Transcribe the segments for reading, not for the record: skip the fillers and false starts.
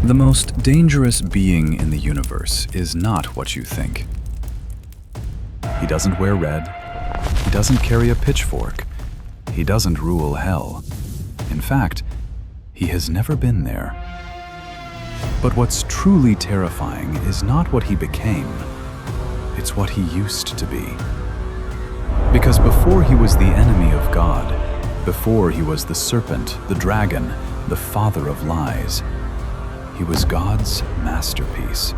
The most dangerous being in the universe is not what you think. He doesn't wear red. He doesn't carry a pitchfork. He doesn't rule hell. In fact, he has never been there. But what's truly terrifying is not what he became. It's what he used to be. Because before he was the enemy of God, before he was the serpent, the dragon, the father of lies, he was God's masterpiece.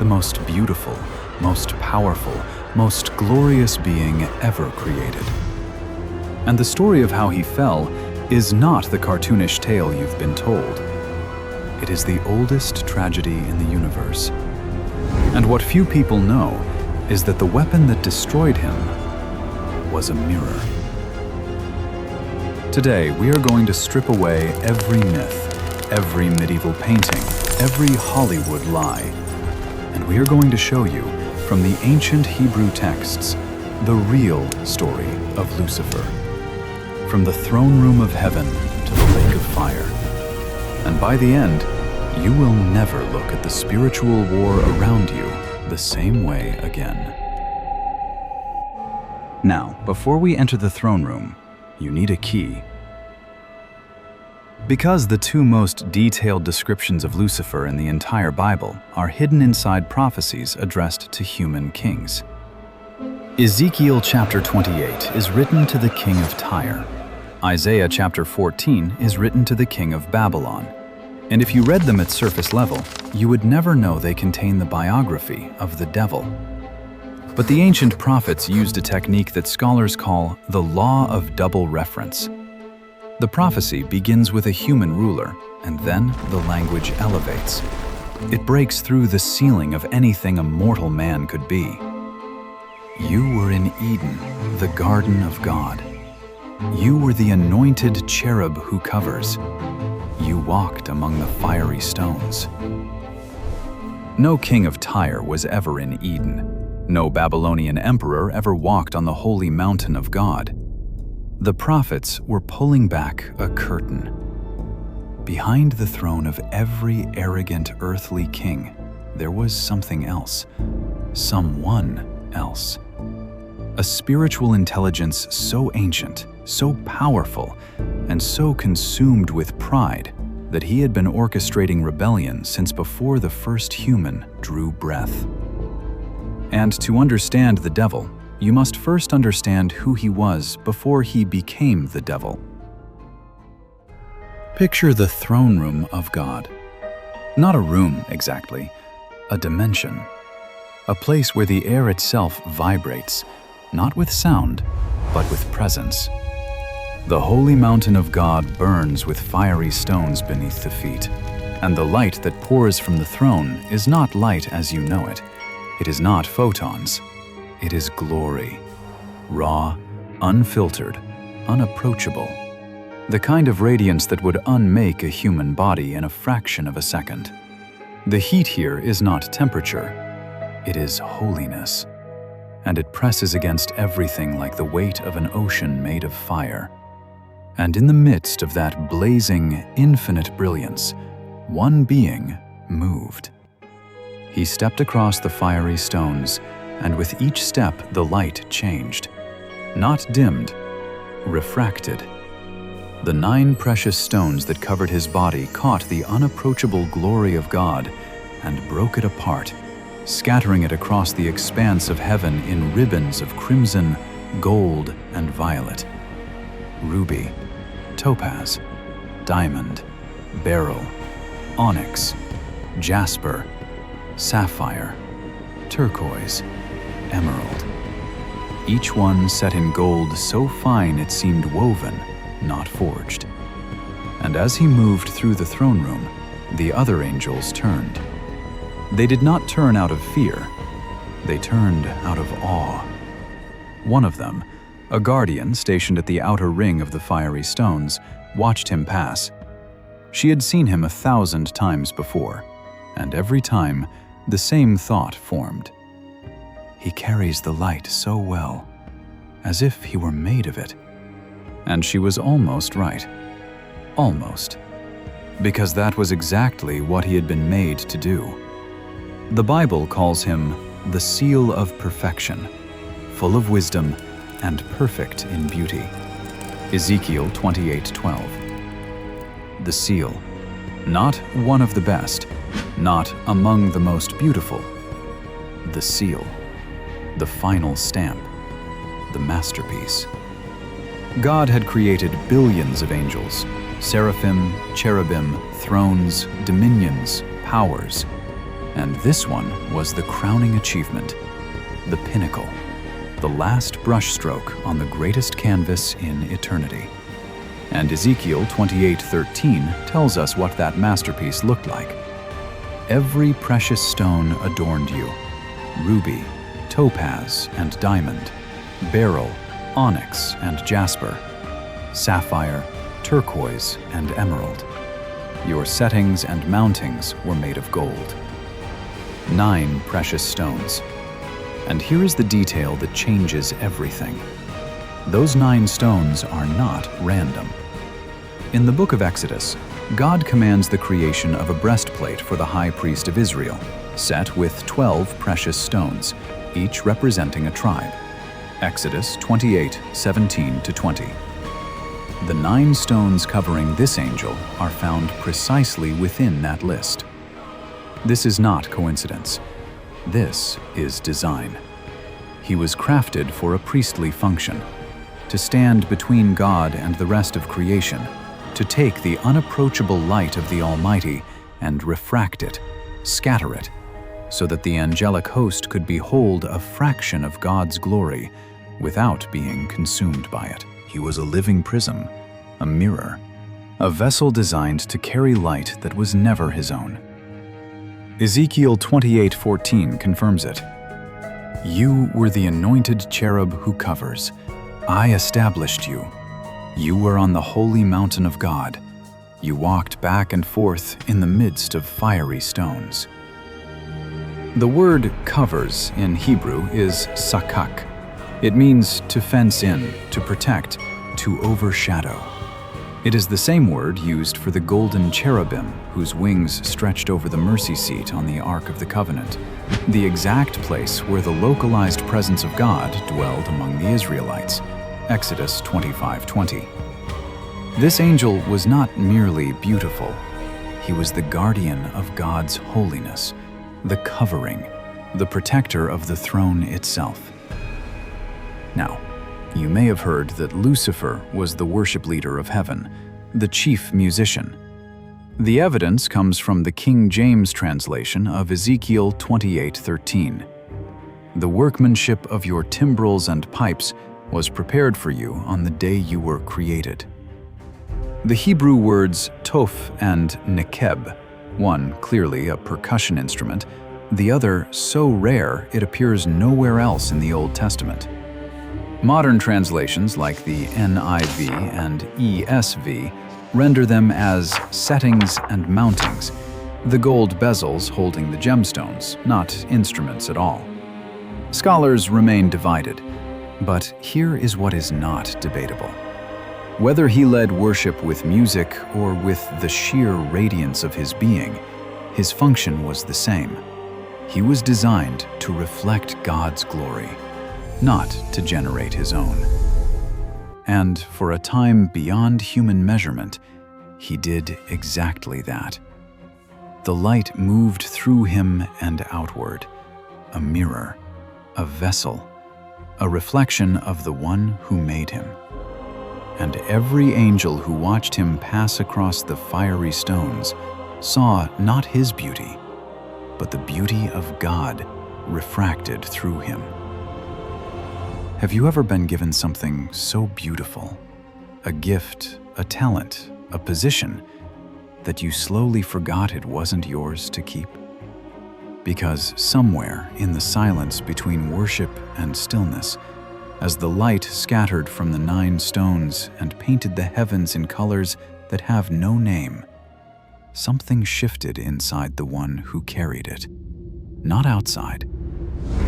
The most beautiful, most powerful, most glorious being ever created. And the story of how he fell is not the cartoonish tale you've been told. It is the oldest tragedy in the universe. And what few people know is that the weapon that destroyed him was a mirror. Today, we are going to strip away every myth, every medieval painting, every Hollywood lie, and we are going to show you, from the ancient Hebrew texts, the real story of Lucifer. From the throne room of heaven to the lake of fire. And by the end, you will never look at the spiritual war around you the same way again. Now, before we enter the throne room, you need a key. Because the two most detailed descriptions of Lucifer in the entire Bible are hidden inside prophecies addressed to human kings. Ezekiel chapter 28 is written to the king of Tyre. Isaiah chapter 14 is written to the king of Babylon. And if you read them at surface level, you would never know they contain the biography of the devil. But the ancient prophets used a technique that scholars call the law of double reference. The prophecy begins with a human ruler, and then the language elevates. It breaks through the ceiling of anything a mortal man could be. You were in Eden, the garden of God. You were the anointed cherub who covers. You walked among the fiery stones. No king of Tyre was ever in Eden. No Babylonian emperor ever walked on the holy mountain of God. The prophets were pulling back a curtain. Behind the throne of every arrogant earthly king, there was something else, someone else. A spiritual intelligence so ancient, so powerful, and so consumed with pride that he had been orchestrating rebellion since before the first human drew breath. And to understand the devil, you must first understand who he was before he became the devil. Picture the throne room of God. Not a room exactly, a dimension. A place where the air itself vibrates, not with sound, but with presence. The holy mountain of God burns with fiery stones beneath the feet, and the light that pours from the throne is not light as you know it. It is not photons. It is glory. Raw, unfiltered, unapproachable. The kind of radiance that would unmake a human body in a fraction of a second. The heat here is not temperature. It is holiness. And it presses against everything like the weight of an ocean made of fire. And in the midst of that blazing, infinite brilliance, one being moved. He stepped across the fiery stones, and with each step the light changed. Not dimmed, refracted. The 9 precious stones that covered his body caught the unapproachable glory of God and broke it apart, scattering it across the expanse of heaven in ribbons of crimson, gold, and violet. Ruby, topaz, diamond, beryl, onyx, jasper, sapphire, turquoise, emerald. Each one set in gold so fine it seemed woven, not forged. And as he moved through the throne room, the other angels turned. They did not turn out of fear. They turned out of awe. One of them, a guardian stationed at the outer ring of the fiery stones, watched him pass. She had seen him 1,000 times before, and every time, the same thought formed. He carries the light so well, as if he were made of it. And she was almost right. Almost. because that was exactly what he had been made to do. The Bible calls him the seal of perfection, full of wisdom and perfect in beauty. Ezekiel 28:12. The seal, not one of the best, not among the most beautiful. The seal, the final stamp, the masterpiece. God had created billions of angels, seraphim, cherubim, thrones, dominions, powers, and this one was the crowning achievement, the pinnacle, the last brushstroke on the greatest canvas in eternity. And Ezekiel 28:13 tells us what that masterpiece looked like. Every precious stone adorned you: ruby, topaz and diamond, beryl, onyx and jasper, sapphire, turquoise and emerald. Your settings and mountings were made of gold. 9 precious stones. And here is the detail that changes everything. Those 9 stones are not random. In the book of Exodus, God commands the creation of a breastplate for the high priest of Israel, set with 12 precious stones, each representing a tribe. Exodus 28:17-20. The 9 stones covering this angel are found precisely within that list. This is not coincidence. This is design. He was crafted for a priestly function, to stand between God and the rest of creation, to take the unapproachable light of the Almighty and refract it, scatter it, so that the angelic host could behold a fraction of God's glory without being consumed by it. He was a living prism, a mirror, a vessel designed to carry light that was never his own. Ezekiel 28:14 confirms it. You were the anointed cherub who covers. I established you. You were on the holy mountain of God. You walked back and forth in the midst of fiery stones. The word covers in Hebrew is sakak. It means to fence in, to protect, to overshadow. It is the same word used for the golden cherubim whose wings stretched over the mercy seat on the Ark of the Covenant, the exact place where the localized presence of God dwelled among the Israelites. Exodus 25:20. This angel was not merely beautiful. He was the guardian of God's holiness, the covering, the protector of the throne itself. Now, you may have heard that Lucifer was the worship leader of heaven, the chief musician. The evidence comes from the King James translation of Ezekiel 28:13. The workmanship of your timbrels and pipes was prepared for you on the day you were created. The Hebrew words toph and nekeb, one clearly a percussion instrument, the other so rare it appears nowhere else in the Old Testament. Modern translations like the NIV and ESV render them as settings and mountings, the gold bezels holding the gemstones, not instruments at all. Scholars remain divided, but here is what is not debatable. Whether he led worship with music or with the sheer radiance of his being, his function was the same. He was designed to reflect God's glory, not to generate his own. And for a time beyond human measurement, he did exactly that. The light moved through him and outward, a mirror, a vessel, a reflection of the one who made him. And every angel who watched him pass across the fiery stones saw not his beauty, but the beauty of God refracted through him. Have you ever been given something so beautiful, a gift, a talent, a position, that you slowly forgot it wasn't yours to keep? Because somewhere in the silence between worship and stillness, as the light scattered from the 9 stones and painted the heavens in colors that have no name, something shifted inside the one who carried it. Not outside,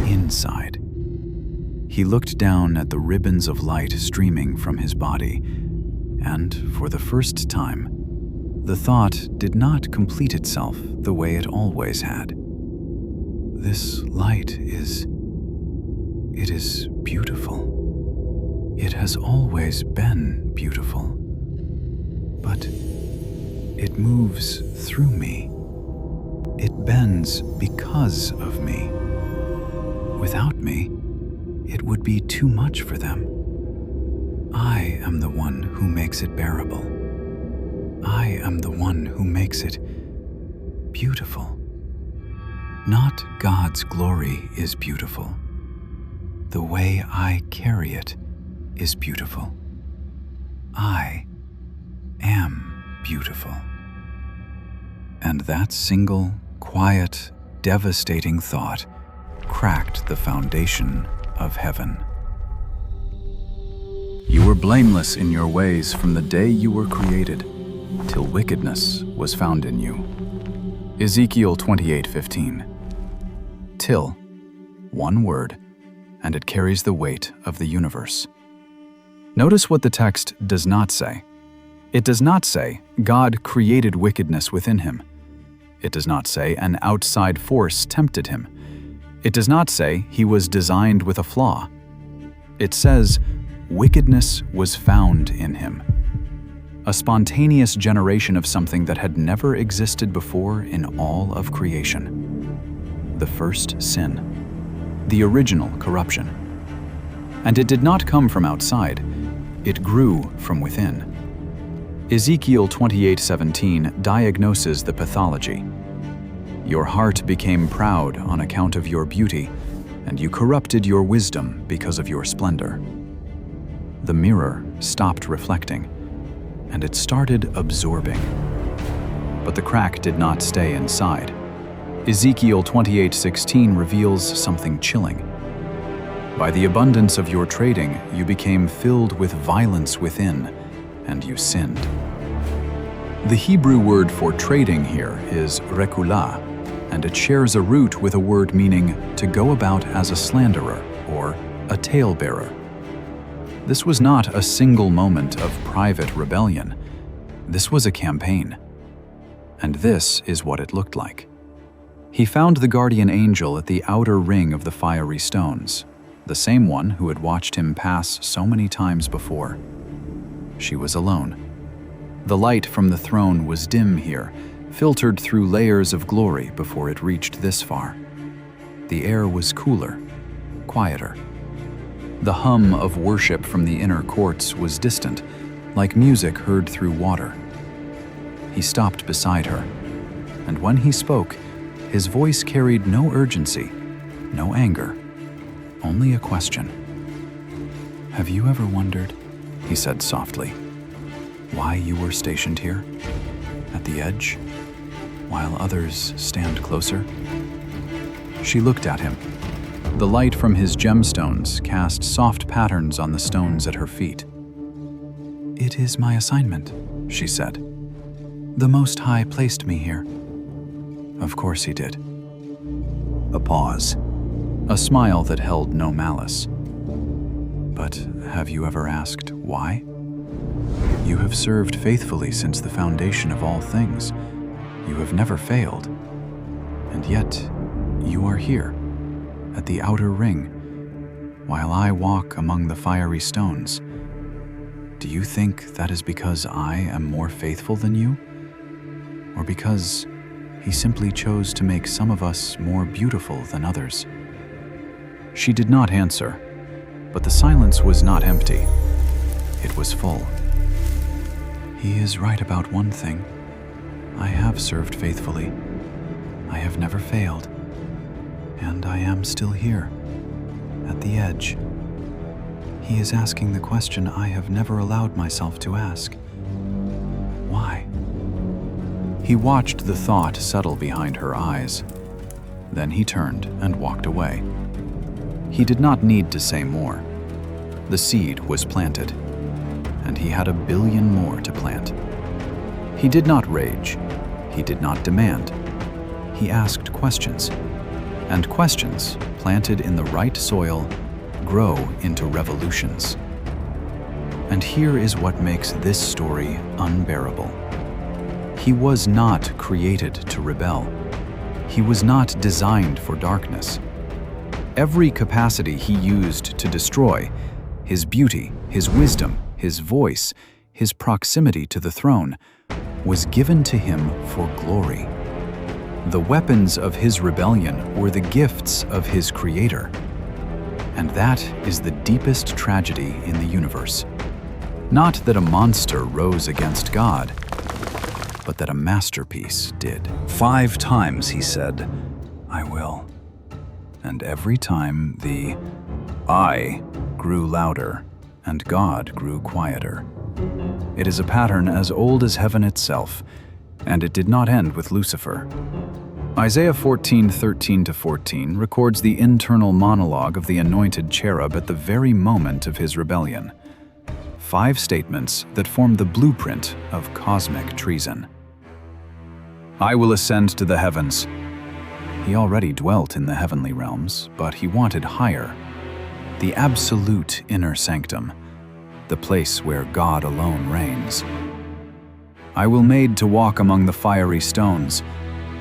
inside. He looked down at the ribbons of light streaming from his body, and for the first time, The thought did not complete itself the way it always had. This light is beautiful. It has always been beautiful. But it moves through me. It bends because of me. Without me, it would be too much for them. I am the one who makes it bearable. I am the one who makes it beautiful. Not God's glory is beautiful. The way I carry it is beautiful. I am beautiful. And that single, quiet, devastating thought cracked the foundation of heaven. You were blameless in your ways from the day you were created, till wickedness was found in you. Ezekiel 28:15. Till, one word, and it carries the weight of the universe. Notice what the text does not say. It does not say God created wickedness within him. It does not say an outside force tempted him. It does not say he was designed with a flaw. It says wickedness was found in him. A spontaneous generation of something that had never existed before in all of creation. The first sin. The original corruption. And it did not come from outside. It grew from within. Ezekiel 28:17 diagnoses the pathology. Your heart became proud on account of your beauty, and you corrupted your wisdom because of your splendor. The mirror stopped reflecting, and it started absorbing. But the crack did not stay inside. Ezekiel 28:16 reveals something chilling. By the abundance of your trading, you became filled with violence within, and you sinned. The Hebrew word for trading here is rekulah, and it shares a root with a word meaning to go about as a slanderer or a talebearer. This was not a single moment of private rebellion. This was a campaign. And this is what it looked like. He found the guardian angel at the outer ring of the fiery stones, the same one who had watched him pass so many times before. She was alone. The light from the throne was dim here, filtered through layers of glory before it reached this far. The air was cooler, quieter. The hum of worship from the inner courts was distant, like music heard through water. He stopped beside her, and when he spoke, his voice carried no urgency, no anger, only a question. "Have you ever wondered," he said softly, "why you were stationed here, at the edge, while others stand closer?" She looked at him. The light from his gemstones cast soft patterns on the stones at her feet. "It is my assignment," she said. "The Most High placed me here." "Of course he did." A pause. A smile that held no malice. "But have you ever asked why? You have served faithfully since the foundation of all things. You have never failed. And yet, you are here, at the outer ring, while I walk among the fiery stones. Do you think that is because I am more faithful than you? Or because he simply chose to make some of us more beautiful than others?" She did not answer, but the silence was not empty. It was full. "He is right about one thing. I have served faithfully. I have never failed. And I am still here, at the edge. He is asking the question I have never allowed myself to ask. Why?" He watched the thought settle behind her eyes. Then he turned and walked away. He did not need to say more. The seed was planted, and he had 1 billion more to plant. He did not rage. He did not demand. He asked questions, and questions, planted in the right soil, grow into revolutions. And here is what makes this story unbearable. He was not created to rebel. He was not designed for darkness. Every capacity he used to destroy, his beauty, his wisdom, his voice, his proximity to the throne, was given to him for glory. The weapons of his rebellion were the gifts of his Creator. And that is the deepest tragedy in the universe. Not that a monster rose against God, but that a masterpiece did. 5 times he said, "I will." And every time the "I" grew louder and God grew quieter. It is a pattern as old as heaven itself, and it did not end with Lucifer. Isaiah 14:13-14 records the internal monologue of the anointed cherub at the very moment of his rebellion. 5 statements that form the blueprint of cosmic treason. I will ascend to the heavens. He already dwelt in the heavenly realms, but he wanted higher. The absolute inner sanctum, the place where God alone reigns. I will made to walk among the fiery stones,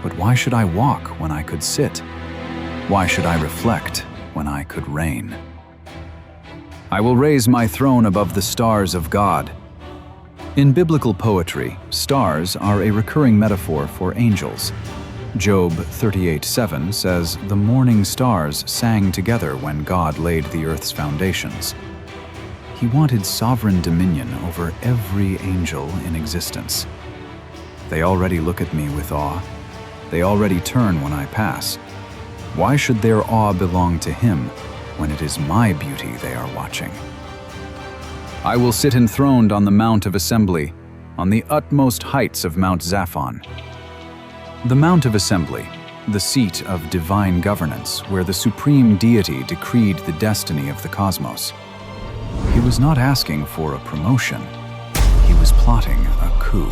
but why should I walk when I could sit? Why should I reflect when I could reign? I will raise my throne above the stars of God. In biblical poetry, stars are a recurring metaphor for angels. Job 38:7 says, "The morning stars sang together when God laid the earth's foundations." He wanted sovereign dominion over every angel in existence. They already look at me with awe. They already turn when I pass. Why should their awe belong to him when it is my beauty they are watching? I will sit enthroned on the Mount of Assembly, on the utmost heights of Mount Zaphon. The Mount of Assembly, the seat of divine governance, where the supreme deity decreed the destiny of the cosmos. He was not asking for a promotion. He was plotting a coup.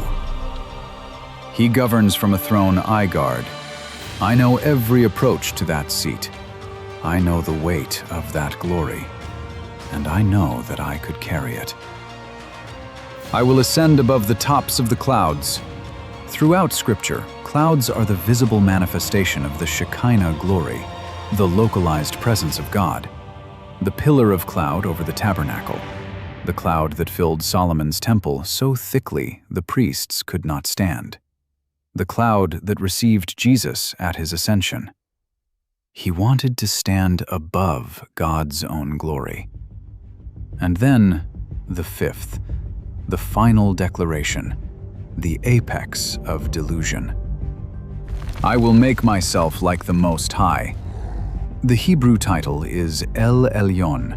He governs from a throne I guard. I know every approach to that seat. I know the weight of that glory, and I know that I could carry it. I will ascend above the tops of the clouds. Throughout Scripture, clouds are the visible manifestation of the Shekinah glory, the localized presence of God. The pillar of cloud over the tabernacle, the cloud that filled Solomon's temple so thickly the priests could not stand. The cloud that received Jesus at his ascension. He wanted to stand above God's own glory. And then, the 5th, the final declaration, the apex of delusion. I will make myself like the Most High. The Hebrew title is El Elyon,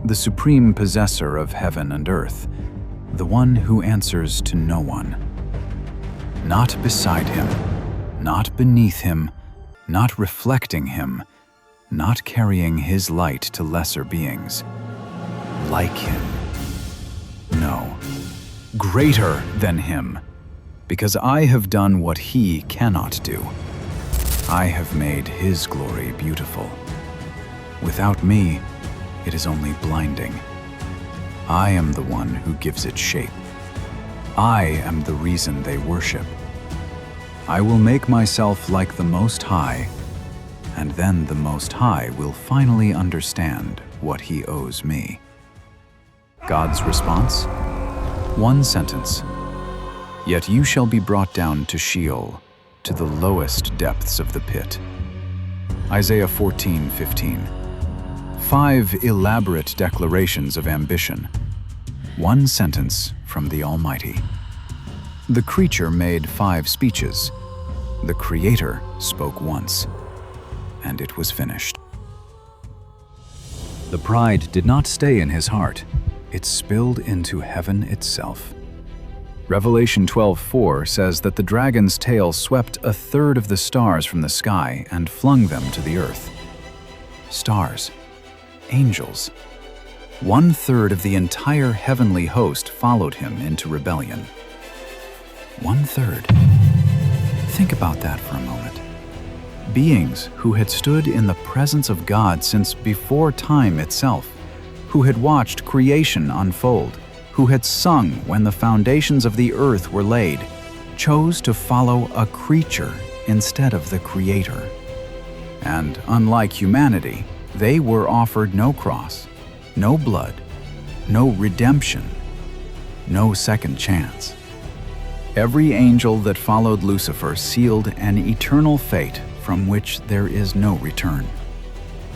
the supreme possessor of heaven and earth, the one who answers to no one. Not beside him, not beneath him, not reflecting him, not carrying his light to lesser beings. Like him. No, greater than him, because I have done what he cannot do. I have made his glory beautiful. Without me, it is only blinding. I am the one who gives it shape. I am the reason they worship. I will make myself like the Most High, and then the Most High will finally understand what he owes me. God's response? 1 sentence. Yet you shall be brought down to Sheol, to the lowest depths of the pit. Isaiah 14:15. 5 elaborate declarations of ambition. 1 sentence from the Almighty. The creature made 5 speeches. The Creator spoke once, and it was finished. The pride did not stay in his heart. It spilled into heaven itself. Revelation 12:4 says that the dragon's tail swept 1/3 of the stars from the sky and flung them to the earth. Stars, angels. 1/3 of the entire heavenly host followed him into rebellion. 1/3. Think about that for a moment. Beings who had stood in the presence of God since before time itself, who had watched creation unfold, who had sung when the foundations of the earth were laid, chose to follow a creature instead of the Creator. And unlike humanity, they were offered no cross, no blood, no redemption, no second chance. Every angel that followed Lucifer sealed an eternal fate from which there is no return.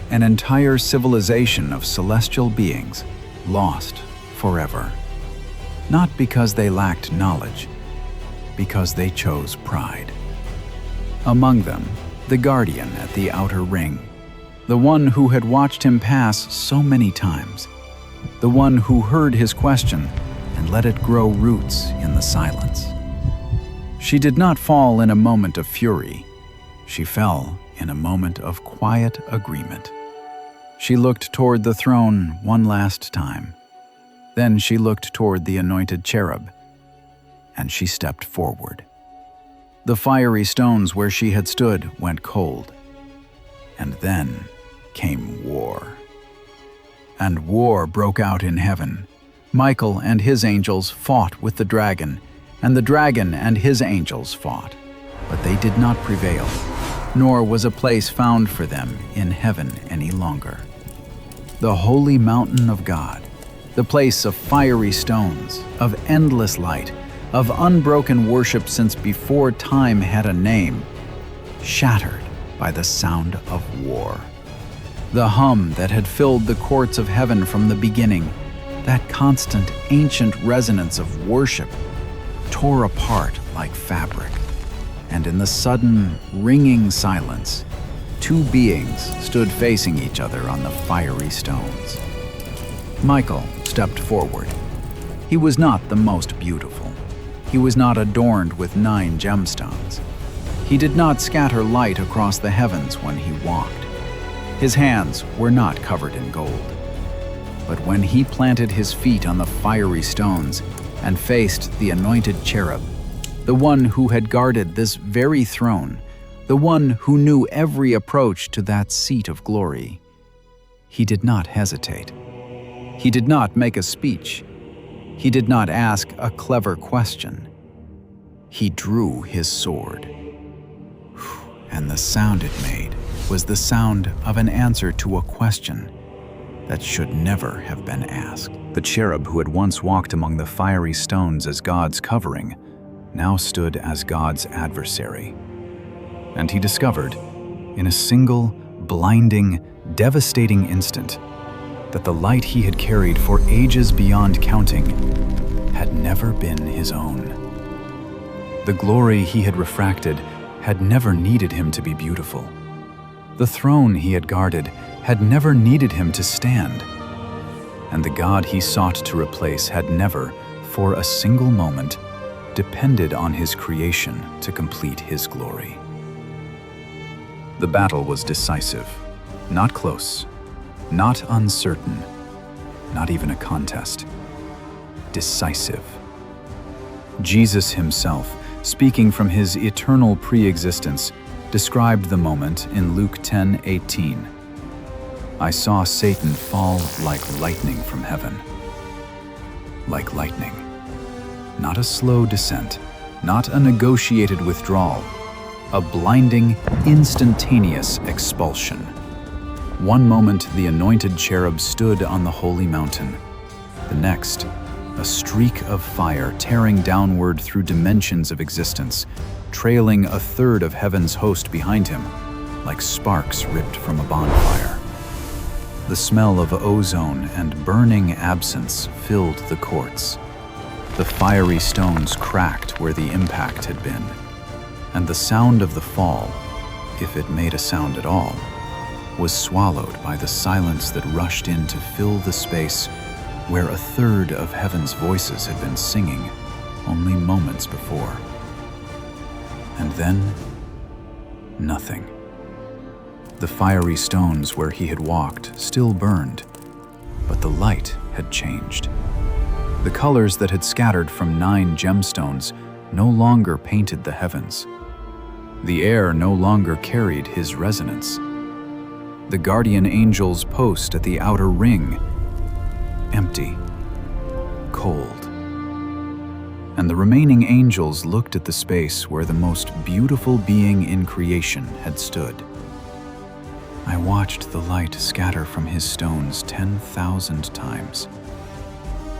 An entire civilization of celestial beings lost forever. Not because they lacked knowledge, because they chose pride. Among them, the guardian at the outer ring, the one who had watched him pass so many times, the one who heard his question and let it grow roots in the silence. She did not fall in a moment of fury. She fell in a moment of quiet agreement. She looked toward the throne one last time. Then she looked toward the anointed cherub, and she stepped forward. The fiery stones where she had stood went cold, and then came war. And war broke out in heaven. Michael and his angels fought with the dragon, and the dragon and his angels fought, but they did not prevail, nor was a place found for them in heaven any longer. The holy mountain of God, the place of fiery stones, of endless light, of unbroken worship since before time had a name, shattered by the sound of war. The hum that had filled the courts of heaven from the beginning, that constant ancient resonance of worship, tore apart like fabric. And in the sudden, ringing silence, two beings stood facing each other on the fiery stones. Michael stepped forward. He was not the most beautiful. He was not adorned with 9 gemstones. He did not scatter light across the heavens when he walked. His hands were not covered in gold. But when he planted his feet on the fiery stones and faced the anointed cherub, the one who had guarded this very throne, the one who knew every approach to that seat of glory, he did not hesitate. He did not make a speech. He did not ask a clever question. He drew his sword. And the sound it made was the sound of an answer to a question that should never have been asked. The cherub who had once walked among the fiery stones as God's covering now stood as God's adversary. And he discovered, in a single, blinding, devastating instant, that the light he had carried for ages beyond counting had never been his own. The glory he had refracted had never needed him to be beautiful. The throne he had guarded had never needed him to stand. And the God he sought to replace had never, for a single moment, depended on his creation to complete his glory. The battle was decisive, not close, not uncertain, not even a contest. Decisive. Jesus himself, speaking from his eternal pre-existence, described the moment in Luke 10:18. I saw Satan fall like lightning from heaven. Like lightning. Not a slow descent, not a negotiated withdrawal, a blinding, instantaneous expulsion. One moment the anointed cherub stood on the holy mountain. The next, a streak of fire tearing downward through dimensions of existence, trailing a third of heaven's host behind him, like sparks ripped from a bonfire. The smell of ozone and burning absence filled the courts. The fiery stones cracked where the impact had been, and the sound of the fall, if it made a sound at all, was swallowed by the silence that rushed in to fill the space where a third of heaven's voices had been singing only moments before. And then, nothing. The fiery stones where he had walked still burned, but the light had changed. The colors that had scattered from 9 gemstones no longer painted the heavens. The air no longer carried his resonance. The guardian angel's post at the outer ring, empty, cold. and the remaining angels looked at the space where the most beautiful being in creation had stood. I watched the light scatter from his stones 10,000 times.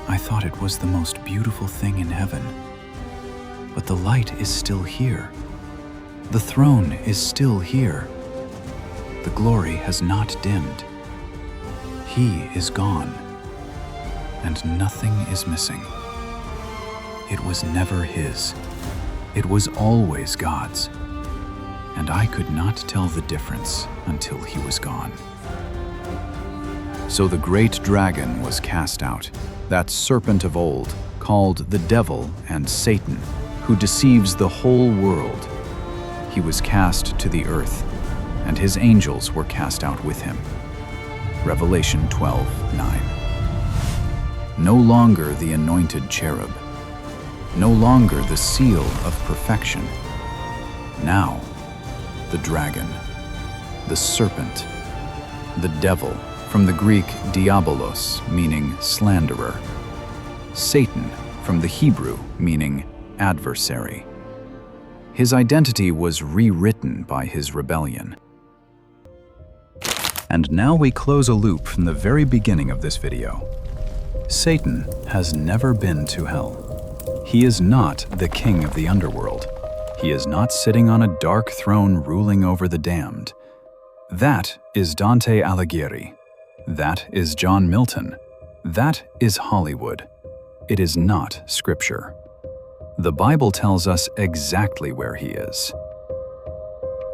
I thought it was the most beautiful thing in heaven. But the light is still here. The throne is still here. The glory has not dimmed. He is gone, and nothing is missing. It was never his. It was always God's. And I could not tell the difference until he was gone. So the great dragon was cast out, that serpent of old, called the devil and Satan, who deceives the whole world. He was cast to the earth, and his angels were cast out with him. Revelation 12:9. No longer the anointed cherub. No longer the seal of perfection. Now, the dragon, the serpent, the devil, from the Greek diabolos, meaning slanderer. Satan, from the Hebrew, meaning adversary. His identity was rewritten by his rebellion. And now we close a loop from the very beginning of this video. Satan has never been to hell. He is not the king of the underworld. He is not sitting on a dark throne ruling over the damned. That is Dante Alighieri. That is John Milton. That is Hollywood. It is not Scripture. The Bible tells us exactly where he is.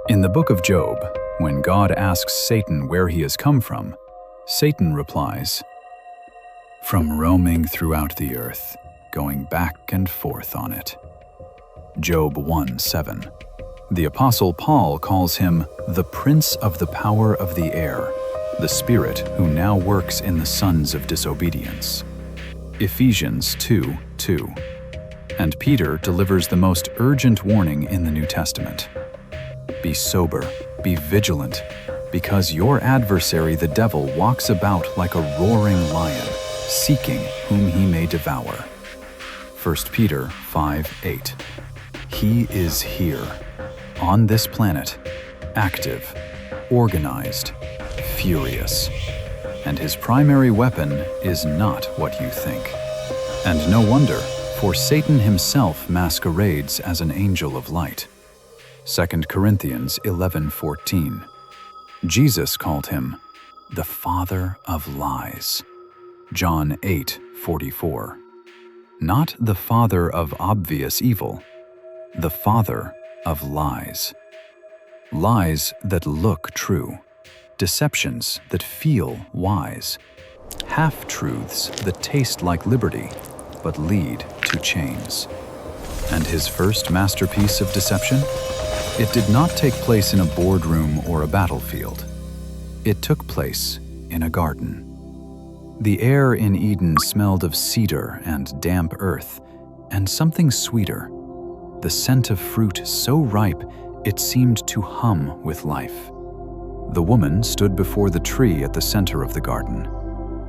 In the book of Job, when God asks Satan where he has come from, Satan replies, "From roaming throughout the earth, going back and forth on it." Job 1:7. The Apostle Paul calls him the prince of the power of the air, the spirit who now works in the sons of disobedience. Ephesians 2:2. And Peter delivers the most urgent warning in the New Testament. Be sober, be vigilant, because your adversary the devil walks about like a roaring lion, seeking whom he may devour. 1 Peter 5:8. He is here, on this planet, active, organized, furious. And his primary weapon is not what you think. And no wonder, for Satan himself masquerades as an angel of light. 2 Corinthians 11:14. Jesus called him the father of lies. John 8:44. Not the father of obvious evil, the father of lies. Lies that look true, deceptions that feel wise, half-truths that taste like liberty but lead to chains. And his first masterpiece of deception? It did not take place in a boardroom or a battlefield. It took place in a garden. The air in Eden smelled of cedar and damp earth, and something sweeter, the scent of fruit so ripe it seemed to hum with life. The woman stood before the tree at the center of the garden.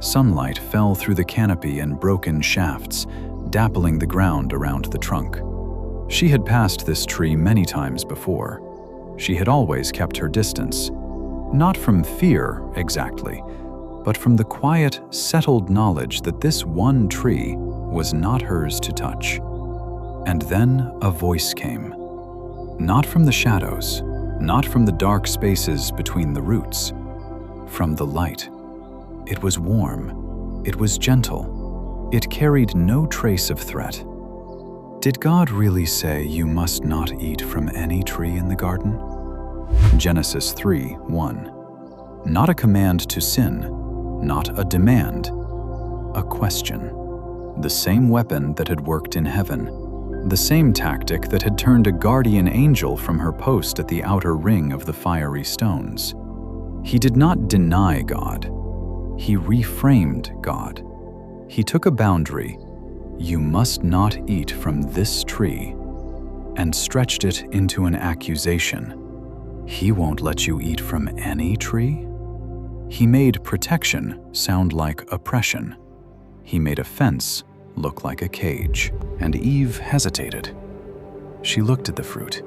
Sunlight fell through the canopy in broken shafts, dappling the ground around the trunk. She had passed this tree many times before. She had always kept her distance, not from fear exactly, but from the quiet, settled knowledge that this one tree was not hers to touch. And then a voice came. Not from the shadows, not from the dark spaces between the roots, from the light. It was warm, it was gentle, it carried no trace of threat. Did God really say you must not eat from any tree in the garden? Genesis 3:1. Not a command to sin, not a demand, a question. The same weapon that had worked in heaven, the same tactic that had turned a guardian angel from her post at the outer ring of the fiery stones. He did not deny God. He reframed God. He took a boundary, "You must not eat from this tree," and stretched it into an accusation. He won't let you eat from any tree? He made protection sound like oppression. He made a fence look like a cage, and Eve hesitated. She looked at the fruit.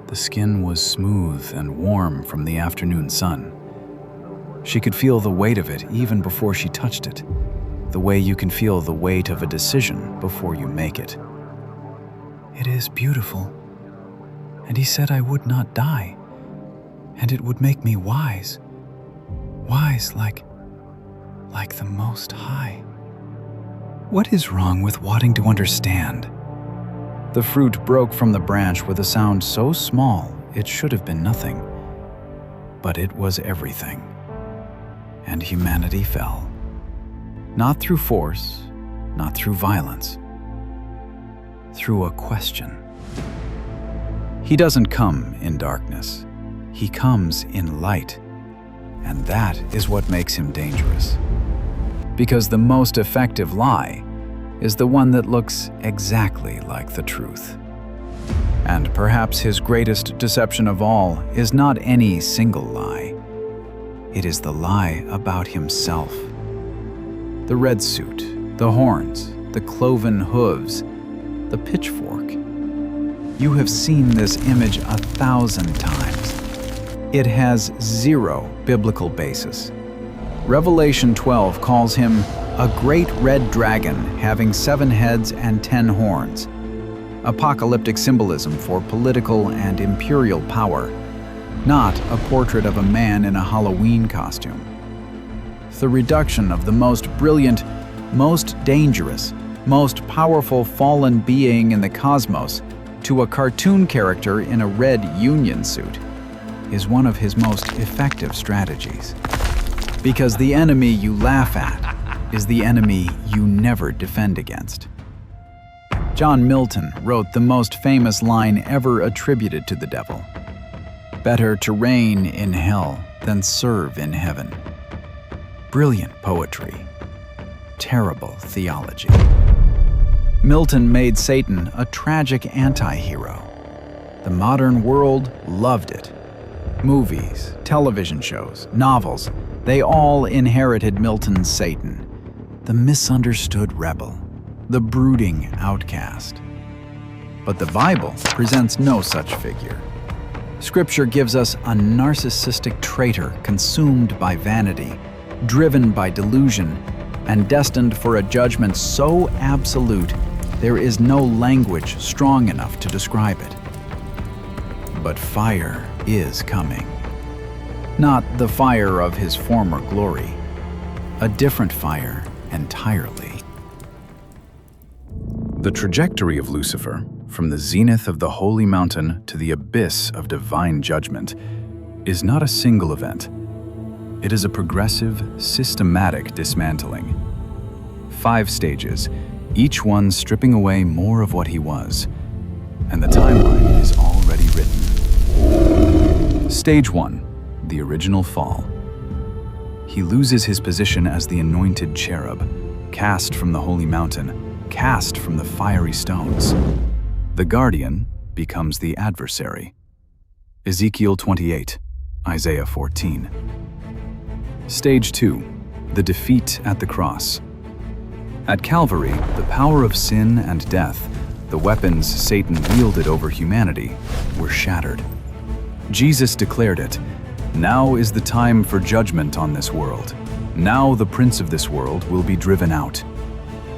The skin was smooth and warm from the afternoon sun. She could feel the weight of it even before she touched it, the way you can feel the weight of a decision before you make it. "It is beautiful, and he said I would not die, and it would make me wise like the Most High." What is wrong with wanting to understand? The fruit broke from the branch with a sound so small it should have been nothing, but it was everything. And humanity fell. Not through force, not through violence, through a question. He doesn't come in darkness. He comes in light. And that is what makes him dangerous. Because the most effective lie is the one that looks exactly like the truth. And perhaps his greatest deception of all is not any single lie. It is the lie about himself. The red suit, the horns, the cloven hooves, the pitchfork. You have seen this image 1,000 times. It has zero biblical basis. Revelation 12 calls him a great red dragon having 7 heads and 10 horns. Apocalyptic symbolism for political and imperial power, not a portrait of a man in a Halloween costume. The reduction of the most brilliant, most dangerous, most powerful fallen being in the cosmos to a cartoon character in a red union suit is one of his most effective strategies. Because the enemy you laugh at is the enemy you never defend against. John Milton wrote the most famous line ever attributed to the devil: "Better to reign in hell than serve in heaven." Brilliant poetry. Terrible theology. Milton made Satan a tragic anti-hero. The modern world loved it. Movies, television shows, novels, they all inherited Milton's Satan, the misunderstood rebel, the brooding outcast. But the Bible presents no such figure. Scripture gives us a narcissistic traitor consumed by vanity, driven by delusion, and destined for a judgment so absolute there is no language strong enough to describe it. But fire is coming. Not the fire of his former glory, a different fire entirely. The trajectory of Lucifer, from the zenith of the holy mountain to the abyss of divine judgment, is not a single event. It is a progressive, systematic dismantling. 5 stages, each one stripping away more of what he was, and the timeline is already written. Stage 1, the original fall. He loses his position as the anointed cherub, cast from the holy mountain, cast from the fiery stones. The guardian becomes the adversary. Ezekiel 28, Isaiah 14. Stage 2, the defeat at the cross. At Calvary, the power of sin and death, the weapons Satan wielded over humanity, were shattered. Jesus declared it, "Now is the time for judgment on this world. Now the prince of this world will be driven out."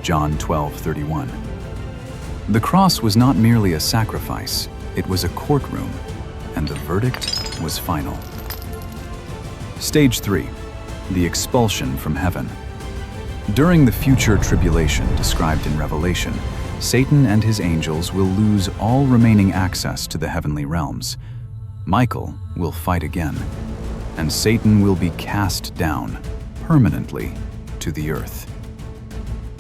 John 12:31. The cross was not merely a sacrifice, it was a courtroom, and the verdict was final. Stage 3, the expulsion from heaven. During the future tribulation described in Revelation, Satan and his angels will lose all remaining access to the heavenly realms. Michael will fight again, and Satan will be cast down permanently to the earth.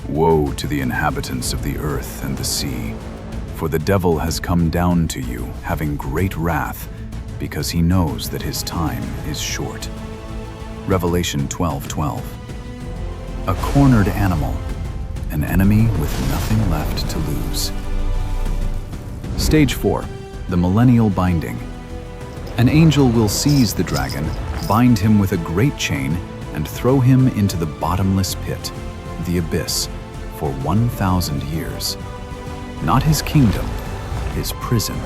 Woe to the inhabitants of the earth and the sea, for the devil has come down to you, having great wrath, because he knows that his time is short. Revelation 12:12. A cornered animal, an enemy with nothing left to lose. Stage 4, the millennial binding. An angel will seize the dragon, bind him with a great chain, and throw him into the bottomless pit, the abyss, for 1,000 years. Not his kingdom, his prison.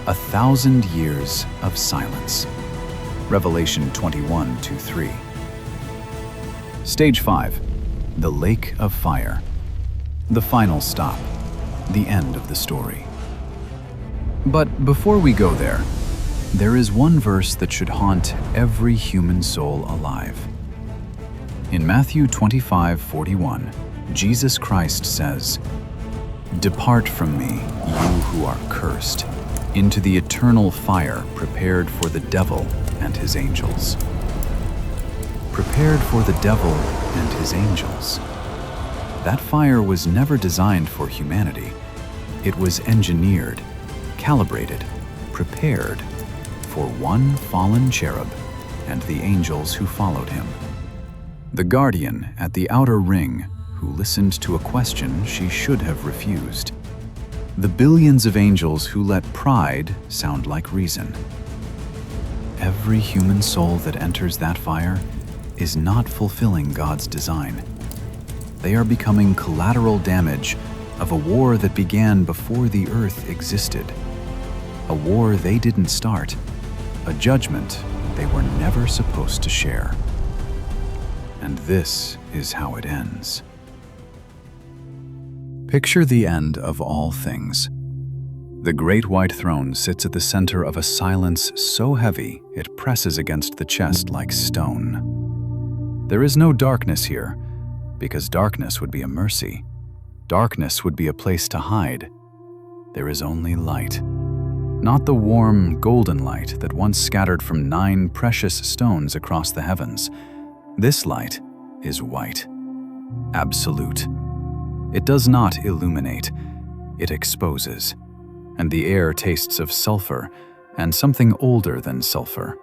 1,000 years of silence. Revelation 21:2-3. Stage 5. The Lake of Fire. The final stop. The end of the story. But before we go there is one verse that should haunt every human soul alive. In Matthew 25:41, Jesus Christ says, "Depart from me, you who are cursed, into the eternal fire prepared for the devil and his angels." Prepared for the devil and his angels. That fire was never designed for humanity. It was engineered, calibrated, prepared for one fallen cherub and the angels who followed him. The guardian at the outer ring who listened to a question she should have refused. The billions of angels who let pride sound like reason. Every human soul that enters that fire is not fulfilling God's design. They are becoming collateral damage of a war that began before the earth existed. A war they didn't start, a judgment they were never supposed to share. And this is how it ends. Picture the end of all things. The great white throne sits at the center of a silence so heavy it presses against the chest like stone. There is no darkness here, because darkness would be a mercy. Darkness would be a place to hide. There is only light. Not the warm, golden light that once scattered from 9 precious stones across the heavens. This light is white, absolute. It does not illuminate, it exposes. And the air tastes of sulfur and something older than sulfur.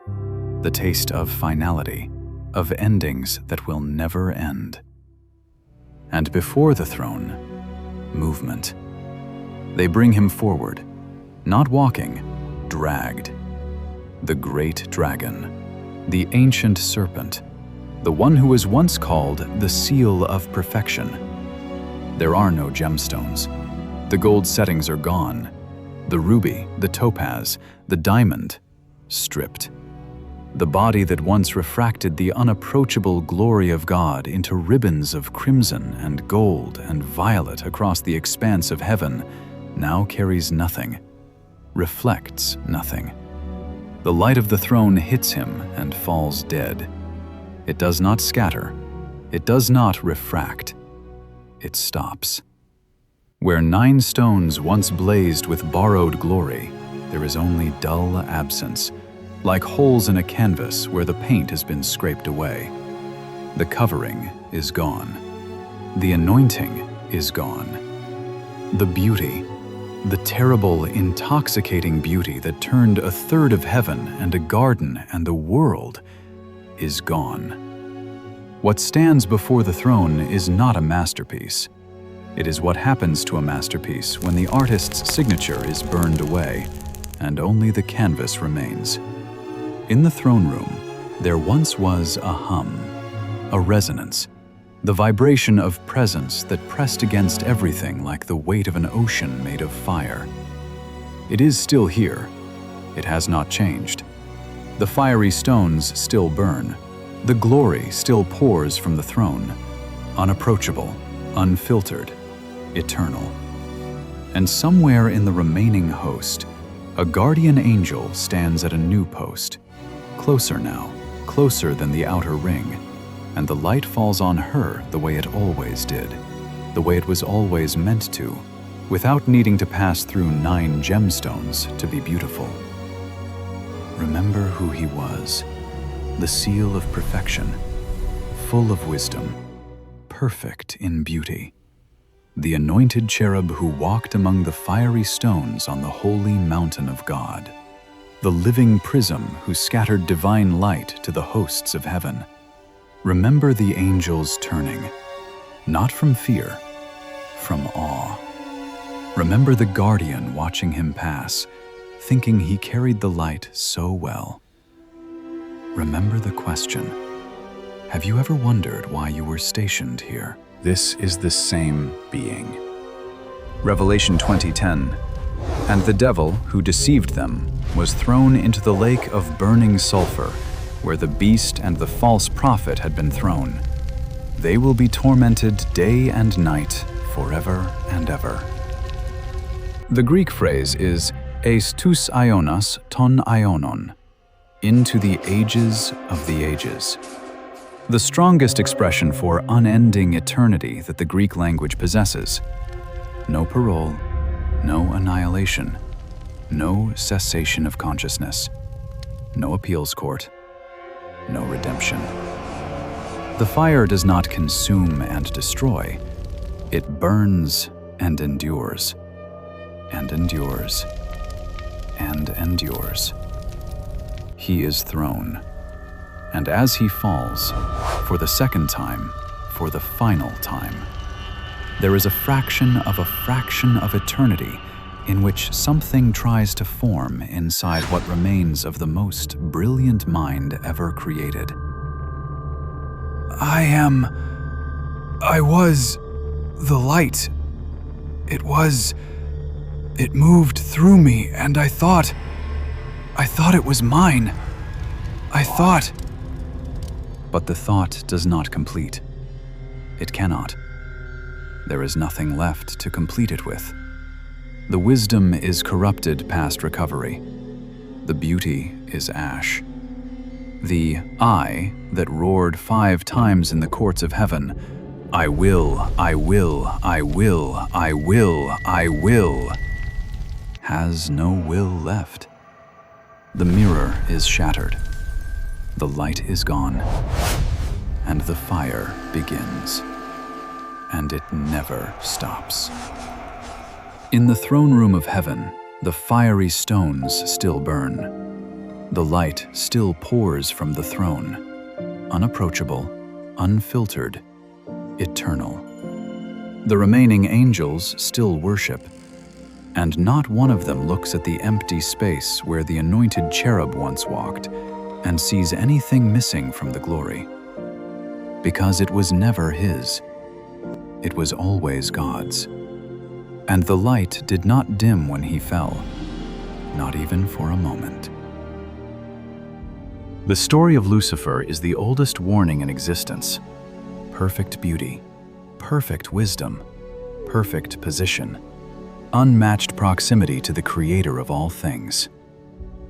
The taste of finality, of endings that will never end. And before the throne, movement. They bring him forward, not walking, dragged. The great dragon, the ancient serpent, the one who was once called the seal of perfection. There are no gemstones. The gold settings are gone. The ruby, the topaz, the diamond, stripped. The body that once refracted the unapproachable glory of God into ribbons of crimson and gold and violet across the expanse of heaven now carries nothing, reflects nothing. The light of the throne hits him and falls dead. It does not scatter. It does not refract. It stops. Where 9 stones once blazed with borrowed glory, there is only dull absence, like holes in a canvas where the paint has been scraped away. The covering is gone. The anointing is gone. The beauty, the terrible, intoxicating beauty that turned a third of heaven and a garden and the world, is gone. What stands before the throne is not a masterpiece. It is what happens to a masterpiece when the artist's signature is burned away and only the canvas remains. In the throne room, there once was a hum, a resonance, the vibration of presence that pressed against everything like the weight of an ocean made of fire. It is still here. It has not changed. The fiery stones still burn. The glory still pours from the throne, unapproachable, unfiltered, eternal. And somewhere in the remaining host, a guardian angel stands at a new post, closer now, closer than the outer ring, and the light falls on her the way it always did, the way it was always meant to, without needing to pass through 9 gemstones to be beautiful. Remember who he was, the seal of perfection, full of wisdom, perfect in beauty, the anointed cherub who walked among the fiery stones on the holy mountain of God, the living prism who scattered divine light to the hosts of heaven. Remember the angels turning, not from fear, from awe. Remember the guardian watching him pass, thinking he carried the light so well. Remember the question, have you ever wondered why you were stationed here? This is the same being. Revelation 20:10. And the devil, who deceived them, was thrown into the lake of burning sulfur, where the beast and the false prophet had been thrown. They will be tormented day and night, forever and ever. The Greek phrase is eis tous aionas ton aionon, into the ages of the ages. The strongest expression for unending eternity that the Greek language possesses. No parole, no annihilation, no cessation of consciousness, no appeals court, no redemption. The fire does not consume and destroy. It burns and endures, and endures, and endures. He is thrown, and as he falls, for the second time, for the final time, there is a fraction of eternity in which something tries to form inside what remains of the most brilliant mind ever created. I was the light. It moved through me, and I thought it was mine. But the thought does not complete. It cannot. There is nothing left to complete it with. The wisdom is corrupted past recovery. The beauty is ash. The I that roared 5 times in the courts of heaven, I will, I will, I will, I will, I will, has no will left. The mirror is shattered. The light is gone, and the fire begins, and it never stops. In the throne room of heaven, the fiery stones still burn. The light still pours from the throne, unapproachable, unfiltered, eternal. The remaining angels still worship, and not one of them looks at the empty space where the anointed cherub once walked and sees anything missing from the glory. Because it was never his. It was always God's. And the light did not dim when he fell, not even for a moment. The story of Lucifer is the oldest warning in existence. Perfect beauty, perfect wisdom, perfect position, unmatched proximity to the Creator of all things.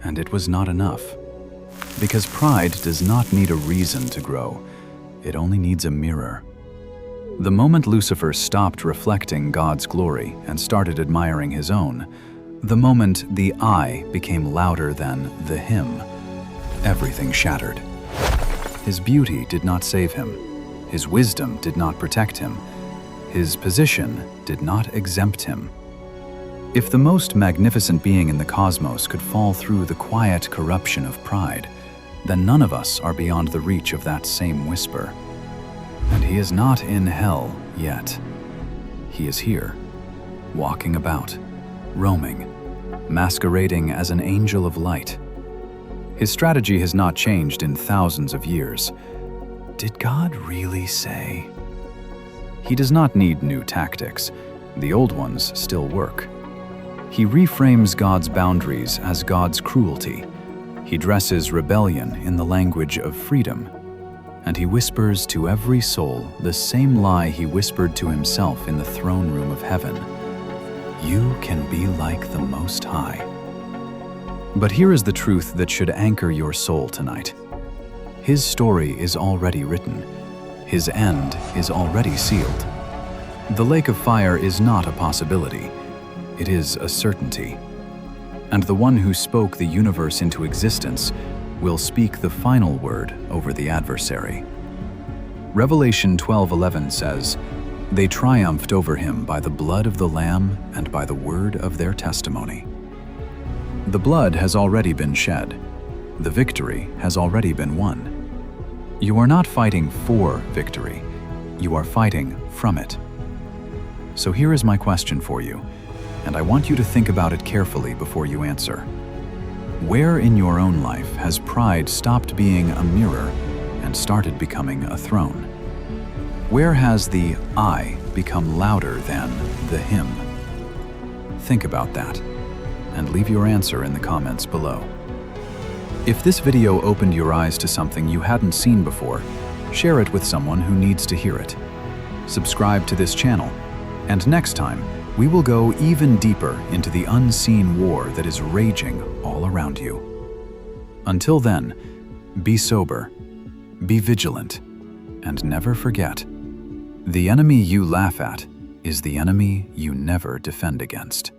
And it was not enough. Because pride does not need a reason to grow, it only needs a mirror. The moment Lucifer stopped reflecting God's glory and started admiring his own, the moment the I became louder than the him, everything shattered. His beauty did not save him. His wisdom did not protect him. His position did not exempt him. If the most magnificent being in the cosmos could fall through the quiet corruption of pride, then none of us are beyond the reach of that same whisper. And he is not in hell yet. He is here, walking about, roaming, masquerading as an angel of light. His strategy has not changed in thousands of years. Did God really say? He does not need new tactics. The old ones still work. He reframes God's boundaries as God's cruelty. He dresses rebellion in the language of freedom. And he whispers to every soul the same lie he whispered to himself in the throne room of heaven. You can be like the Most High. But here is the truth that should anchor your soul tonight. His story is already written. His end is already sealed. The lake of fire is not a possibility. It is a certainty. And the one who spoke the universe into existence will speak the final word over the adversary. Revelation 12:11 says, "They triumphed over him by the blood of the Lamb and by the word of their testimony." The blood has already been shed. The victory has already been won. You are not fighting for victory. You are fighting from it. So here is my question for you, and I want you to think about it carefully before you answer. Where in your own life has pride stopped being a mirror and started becoming a throne? Where has the I become louder than the him? Think about that, and leave your answer in the comments below. If this video opened your eyes to something you hadn't seen before, share it with someone who needs to hear it. Subscribe to this channel, and next time, we will go even deeper into the unseen war that is raging all around you. Until then, be sober, be vigilant, and never forget, the enemy you laugh at is the enemy you never defend against.